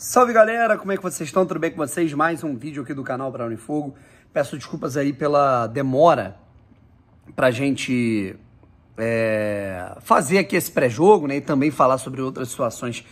Salve galera, como é que vocês estão? Tudo bem com vocês? Mais um vídeo aqui do canal Pra Unifogo. Peço desculpas aí pela demora pra gente fazer aqui esse pré-jogo, né? E também falar sobre outras situações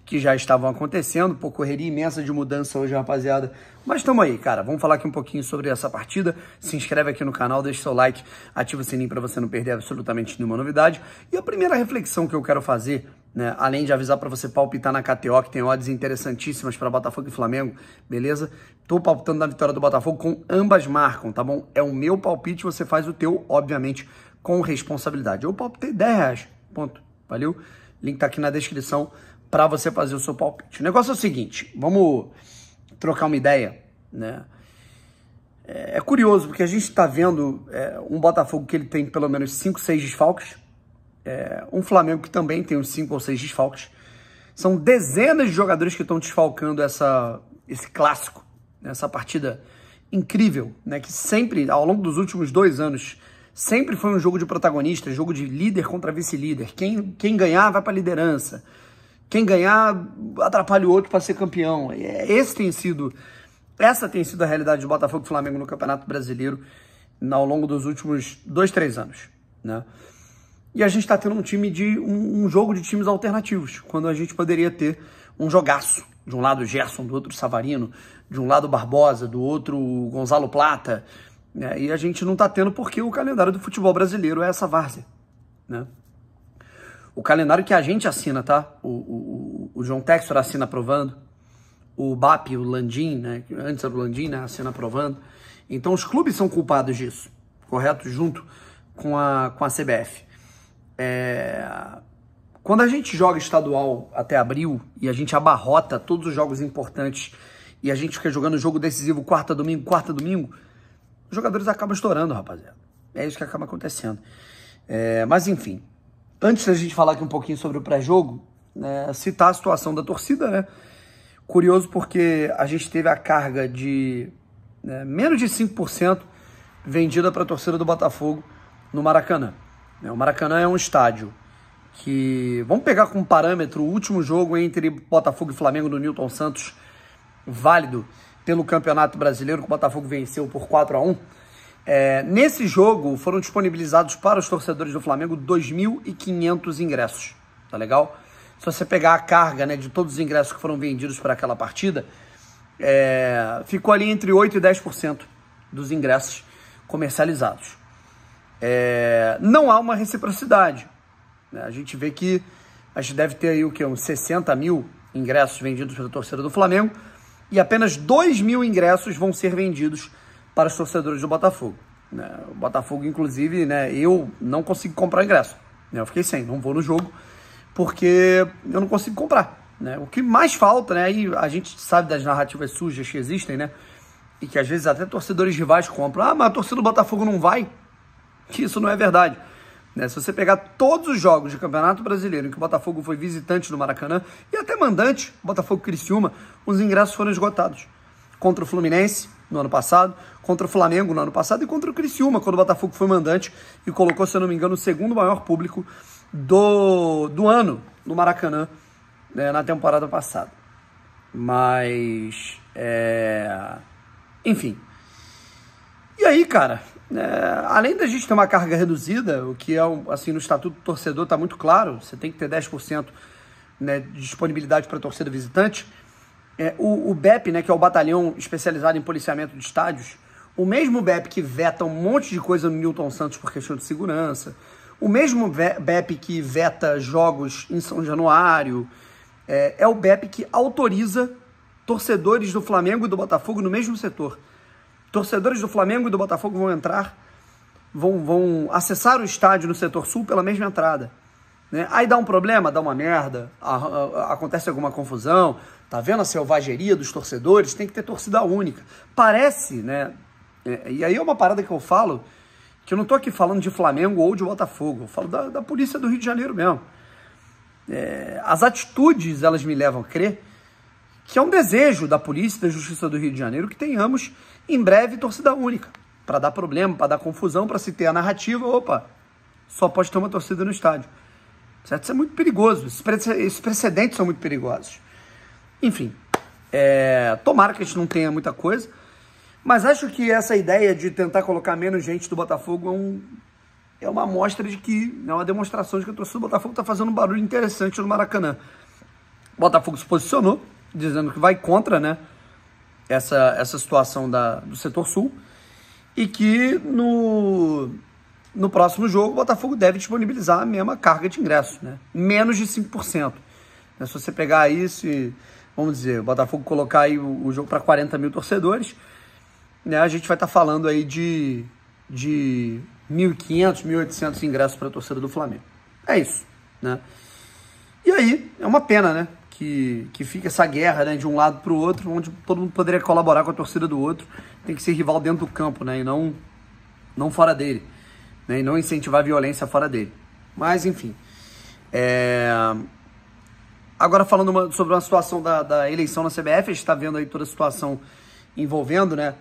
que já estavam acontecendo. Pô, correria imensa de mudança hoje, rapaziada. Mas tamo aí, cara. Vamos falar aqui um pouquinho sobre essa partida. Se inscreve aqui no canal, deixa seu like, ativa o sininho pra você não perder absolutamente nenhuma novidade. E a primeira reflexão que eu quero fazer, né, além de avisar pra você palpitar na KTO, que tem odds interessantíssimas pra Botafogo e Flamengo, beleza? Tô palpitando na vitória do Botafogo com ambas marcam, tá bom? É o meu palpite, você faz o teu, obviamente, com responsabilidade. Eu palpitei R$10, ponto. Valeu? Link tá aqui na descrição para você fazer o seu palpite. O negócio é o seguinte, vamos trocar uma ideia, né? É curioso, porque a gente está vendo um Botafogo que ele tem pelo menos 5, 6 desfalques, um Flamengo que também tem uns 5 ou 6 desfalques. São dezenas de jogadores que estão desfalcando esse clássico, né? Essa partida incrível, né? Que sempre, ao longo dos últimos 2 anos, sempre foi um jogo de protagonista, jogo de líder contra vice-líder. Quem ganhar vai para a liderança. Quem ganhar atrapalha o outro para ser campeão. Essa tem sido a realidade do Botafogo e Flamengo no Campeonato Brasileiro ao longo dos últimos 2, 3 anos, né? E a gente está tendo um jogo de times alternativos, quando a gente poderia ter um jogaço. De um lado Gerson, do outro Savarino, de um lado Barbosa, do outro Gonzalo Plata, né? E a gente não está tendo porque o calendário do futebol brasileiro é essa várzea, né? O calendário que a gente assina, tá? O João Textor assina aprovando. O BAP, o Landim, né? Antes era o Landim, né? Assina aprovando. Então os clubes são culpados disso, correto? Junto com a CBF. Quando a gente joga estadual até abril e a gente abarrota todos os jogos importantes e a gente fica jogando jogo decisivo quarta, domingo, os jogadores acabam estourando, rapaziada. É isso que acaba acontecendo. Mas enfim. Antes da gente falar aqui um pouquinho sobre o pré-jogo, né, citar a situação da torcida, né? Curioso porque a gente teve a carga de menos de 5% vendida para a torcida do Botafogo no Maracanã. O Maracanã é um estádio que, vamos pegar como parâmetro o último jogo entre Botafogo e Flamengo no Newton Santos, válido pelo Campeonato Brasileiro, que o Botafogo venceu por 4-1. Nesse jogo foram disponibilizados para os torcedores do Flamengo 2.500 ingressos, tá legal? Se você pegar a carga, né, de todos os ingressos que foram vendidos para aquela partida, ficou ali entre 8% e 10% dos ingressos comercializados. Não há uma reciprocidade, né? A gente vê que a gente deve ter aí o quê? Uns 60 mil ingressos vendidos pela torcida do Flamengo e apenas 2.000 ingressos vão ser vendidos para os torcedores do Botafogo, né? O Botafogo, inclusive, né, eu não consigo comprar ingresso, né? Eu fiquei sem, não vou no jogo, porque eu não consigo comprar, né? O que mais falta, né, aí a gente sabe das narrativas sujas que existem, né, e que às vezes até torcedores rivais compram. Mas a torcida do Botafogo não vai, que isso não é verdade, né? Se você pegar todos os jogos de Campeonato Brasileiro em que o Botafogo foi visitante no Maracanã, e até mandante, Botafogo e Criciúma, os ingressos foram esgotados. Contra o Fluminense, no ano passado, contra o Flamengo no ano passado e contra o Criciúma, quando o Botafogo foi mandante e colocou, se eu não me engano, o segundo maior público do ano no Maracanã, né, na temporada passada. Mas, enfim. E aí, cara, além da gente ter uma carga reduzida, o que é, assim, no Estatuto do Torcedor está muito claro, você tem que ter 10%, né, de disponibilidade para a torcida visitante. O BEP, né, que é o Batalhão Especializado em Policiamento de Estádios, o mesmo BEP que veta um monte de coisa no Newton Santos por questão de segurança, o mesmo BEP que veta jogos em São Januário, é o BEP que autoriza torcedores do Flamengo e do Botafogo no mesmo setor. Torcedores do Flamengo e do Botafogo vão entrar, vão acessar o estádio no setor sul pela mesma entrada, né? Aí dá um problema, dá uma merda, acontece alguma confusão, tá vendo a selvageria dos torcedores? Tem que ter torcida única. Parece, né? E aí é uma parada que eu falo, que eu não tô aqui falando de Flamengo ou de Botafogo, eu falo da polícia do Rio de Janeiro mesmo. As atitudes, elas me levam a crer que é um desejo da polícia e da justiça do Rio de Janeiro que tenhamos em breve torcida única, para dar problema, para dar confusão, para se ter a narrativa, opa, só pode ter uma torcida no estádio. Certo? Isso é muito perigoso. Esses precedentes são muito perigosos. Enfim, Tomara que a gente não tenha muita coisa, mas acho que essa ideia de tentar colocar menos gente do Botafogo é uma amostra de que, é uma demonstração de que a torcida do Botafogo está fazendo um barulho interessante no Maracanã. O Botafogo se posicionou, dizendo que vai contra, né, essa situação do setor sul, e que no próximo jogo o Botafogo deve disponibilizar a mesma carga de ingressos, né, menos de 5%. Se você pegar isso e, vamos dizer, o Botafogo colocar aí o jogo para 40 mil torcedores, né, a gente vai estar falando aí de 1.500, 1.800 ingressos para a torcida do Flamengo. É isso, né? E aí, é uma pena, né, que fica essa guerra, né, de um lado para o outro, onde todo mundo poderia colaborar com a torcida do outro. Tem que ser rival dentro do campo, né, e não fora dele, né, e não incentivar a violência fora dele. Mas, enfim. Agora, falando sobre uma situação da eleição na CBF, a gente está vendo aí toda a situação envolvendo, né,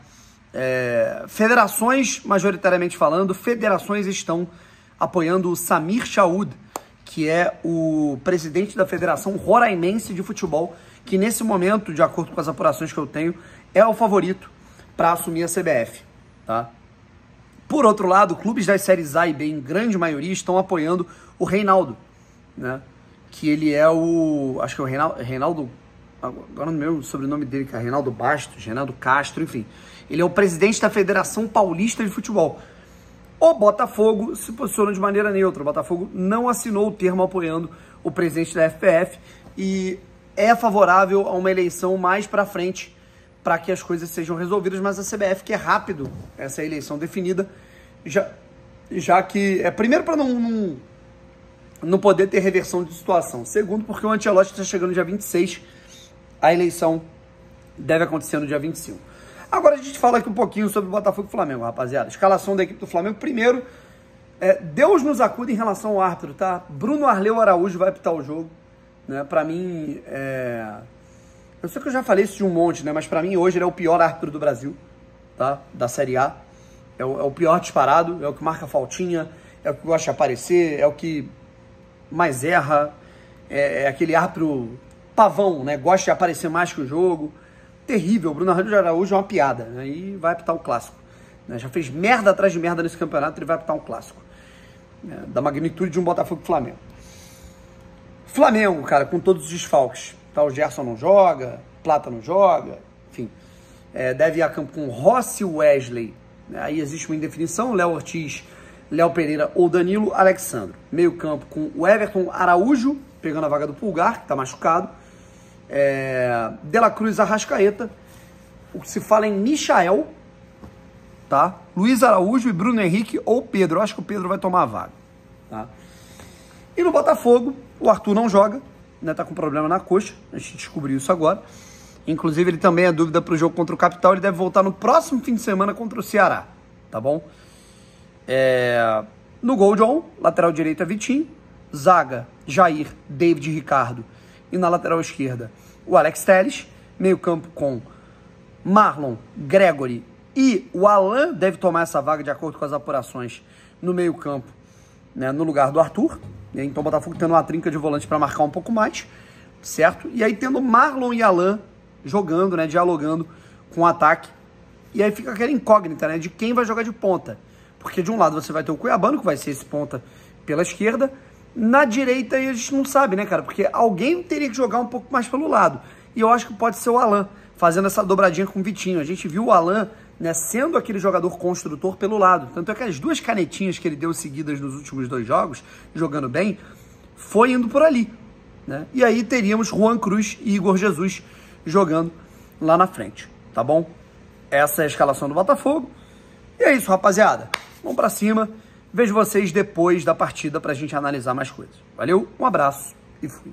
federações, majoritariamente falando, federações estão apoiando o Samir Chaoud, que é o presidente da Federação Roraimense de Futebol, que nesse momento, de acordo com as apurações que eu tenho, é o favorito para assumir a CBF, tá? Por outro lado, clubes das séries A e B, em grande maioria, estão apoiando o Reinaldo, né? Que ele é acho que é o Reinaldo, agora no meu sobrenome dele, que é Reinaldo Bastos, Reinaldo Castro, enfim. Ele é o presidente da Federação Paulista de Futebol. O Botafogo se posicionou de maneira neutra. O Botafogo não assinou o termo apoiando o presidente da FPF e é favorável a uma eleição mais para frente para que as coisas sejam resolvidas, mas a CBF quer rápido essa eleição definida, já que, primeiro, para não poder ter reversão de situação. Segundo, porque o Ancelotti está chegando no dia 26, a eleição deve acontecer no dia 25. Agora a gente fala aqui um pouquinho sobre o Botafogo e Flamengo, rapaziada. Escalação da equipe do Flamengo. Primeiro, Deus nos acuda em relação ao árbitro, tá? Bruno Arleu Araújo vai apitar o jogo, né? Pra mim, eu sei que eu já falei isso de um monte, né? Mas pra mim hoje ele é o pior árbitro do Brasil, tá? Da Série A. É o pior disparado, é o que marca faltinha, é o que gosta de aparecer, é o que mais erra, é aquele árbitro pavão, né? Gosta de aparecer mais que o jogo. Terrível. O Bruno Araújo é uma piada, né? E vai apitar o clássico, né? Já fez merda atrás de merda nesse campeonato, ele vai apitar um clássico, né? Da magnitude de um Botafogo e Flamengo. Flamengo, cara, com todos os desfalques, tá? O Gerson não joga, Plata não joga, enfim, deve ir a campo com Rossi e Wesley, né? Aí existe uma indefinição, Léo Ortiz, Léo Pereira ou Danilo Alexandro. Meio campo com o Everton Araújo, pegando a vaga do Pulgar, que tá machucado, De La Cruz, Arrascaeta, o que se fala em Michael, tá? Luiz Araújo e Bruno Henrique ou Pedro. Eu acho que o Pedro vai tomar a vaga, tá? E no Botafogo, o Arthur não joga, né? Tá com problema na coxa, a gente descobriu isso agora. Inclusive, ele também é dúvida para o jogo contra o Capital, ele deve voltar no próximo fim de semana contra o Ceará, tá bom? No gol, John, lateral direito é Vitinho, zaga, Jair, David e Ricardo, e na lateral esquerda, o Alex Telles, meio campo com Marlon, Gregory e o Alan deve tomar essa vaga de acordo com as apurações no meio campo, né, no lugar do Arthur. Então o Botafogo tendo uma trinca de volante para marcar um pouco mais, certo? E aí tendo Marlon e Alan jogando, né, dialogando com o ataque. E aí fica aquela incógnita, né, de quem vai jogar de ponta. Porque de um lado você vai ter o Cuiabano, que vai ser esse ponta pela esquerda. Na direita aí a gente não sabe, né, cara? Porque alguém teria que jogar um pouco mais pelo lado. E eu acho que pode ser o Alan, fazendo essa dobradinha com o Vitinho. A gente viu o Alan, né, sendo aquele jogador construtor pelo lado. Tanto é que as duas canetinhas que ele deu seguidas nos últimos 2 jogos, jogando bem, foi indo por ali, né? E aí teríamos Juan Cruz e Igor Jesus jogando lá na frente, tá bom? Essa é a escalação do Botafogo. E é isso, rapaziada. Vamos pra cima. Vejo vocês depois da partida pra gente analisar mais coisas. Valeu, um abraço e fui.